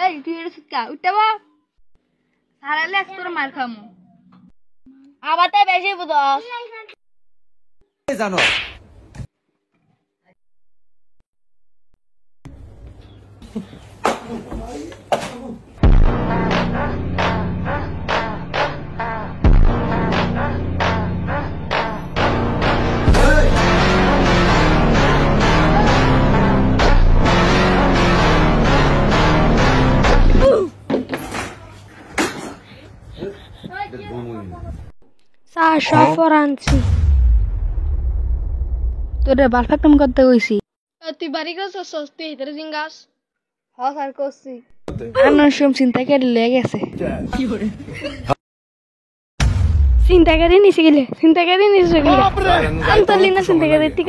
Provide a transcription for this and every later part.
এই তুই এটা শিক্ষা উঠতেব সারালে আজ তোর মার খামু আবার তাই বেশি বুঝস জানো তোরে বালফাকম করতে কইছি তুই বাড়ি গেছস তুই ইধারে জিঙ্গাস হ স্যার করছি আমার সব চিন্তা করে লেগে গেছে চিন্তা করে নিছে গেলে আন্তলি না চিন্তা করে ঠিক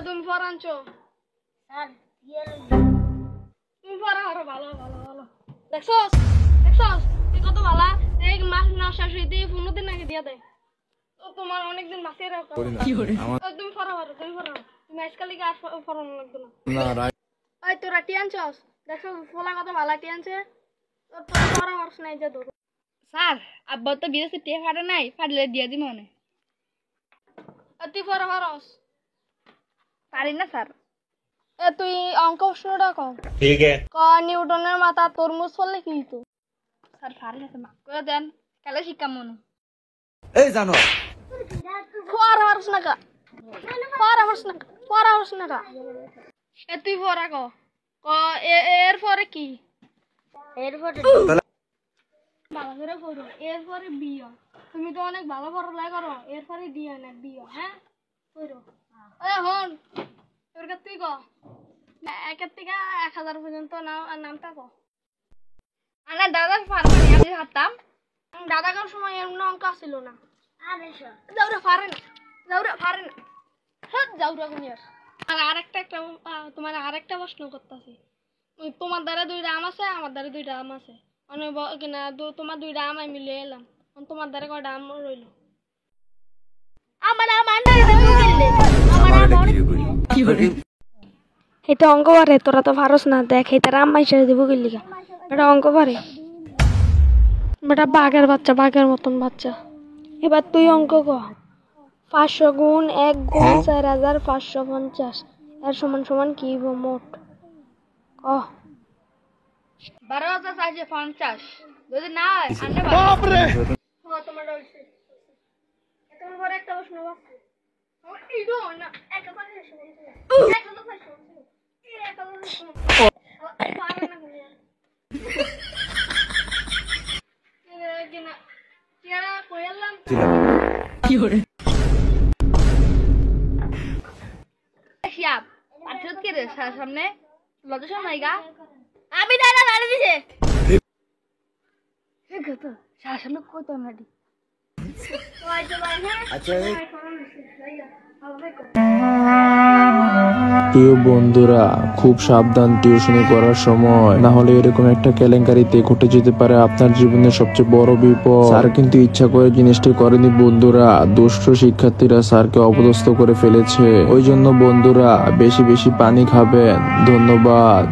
তুমি ফরানছো স্যার তুমি ফরা আরো ভালো দেখছস তুই কত ভালো এই মাস না শেষ হইতে 15 দিন আগে দিয়া দেয় তোমার অনেকদিন বাঁচিয়ে রাখো তুমি ফরা তুমি আজকাল আর ফরানো লাগবে না ওই তোরা টিয়ানছস দেখো ফলা কত ভালো টিয়ানছে তোর ফরা হরস নাই যে ধরো স্যার আব্বা তো বিদেশে টিয়া ফাটে নাই ফাটলে দিয়া দি মনে তুই ফরা হরস পারি না স্যার তুই অঙ্ক প্রশ্নটা কম ঠিক আছে ক নিউটনের মাথা তরমুজ ফললে কি হইতো স্যার পারি না মাফ করে দেন কালে শিক্ষা মনে এই জানো ফরাস না তুই ফরা ক এর পরে কি এর পরে ভালো করে পড়ো এর পরে বিয়ে তুমি তো অনেক ভালো পড়ালেখা করো এর পরে দিয়ে না বিয়ে হ্যাঁ পড়ো হন তোর কাছে তুই ক 1 থেকে 1000 পর্যন্ত নামটা ক আনা দাদা পারবো না আমি হাততাম দাদা কোন সময় এমন অঙ্ক ছিল না যাওরা পারেন যাওরা গুনিয়ার আর আরেকটা তোমার আরেকটা প্রশ্ন করতেছি তোমার দ্বারা 2টা আম আছে আমার দ্বারা 2টা আম আছে মানে কিনা তোমার 2টা আম আমি মিলে এলাম তোমার দ্বারা কয়টা আম রইল আমার আম আন্ডা কি হরে এটা অঙ্ক পারে তোরা তো পারস না দেখ এটা আম মাইছে দেব কি লিগা এটা অঙ্ক পারে বেটা বাঘের মতন বাচ্চা এবার তুই অঙ্ক ক 500 গুণ 1 গুণ 4550 এর সমান কি হবে মোট ক 12450 যদি না আনলে বাপ রে তোমার ডলছে তুমি পরে একটা প্রশ্ন বাকি ইডো না একটা পাশে কি হরে শিয়াব আটরত কে রে সামনে লজেশ নাইগা আমি দাঁড়া গাড়ি দিছে হে কত সামনে কত নাডি আচ্ছা প্রিয় বন্ধুরা খুব সাবধান টিউশনি করার সময়, না হলে এরকম একটা কেলেঙ্কারিতে ঘটে যেতে পারে আপনার জীবনের সবচেয়ে বড় বিপদ। স্যার কিন্তু ইচ্ছা করে জিনিসটি করেনি বন্ধুরা, দুষ্ট শিক্ষার্থীরা স্যারকে অপদস্থ করে ফেলেছে। ওই জন্য বন্ধুরা বেশি বেশি পানি খাবেন। ধন্যবাদ।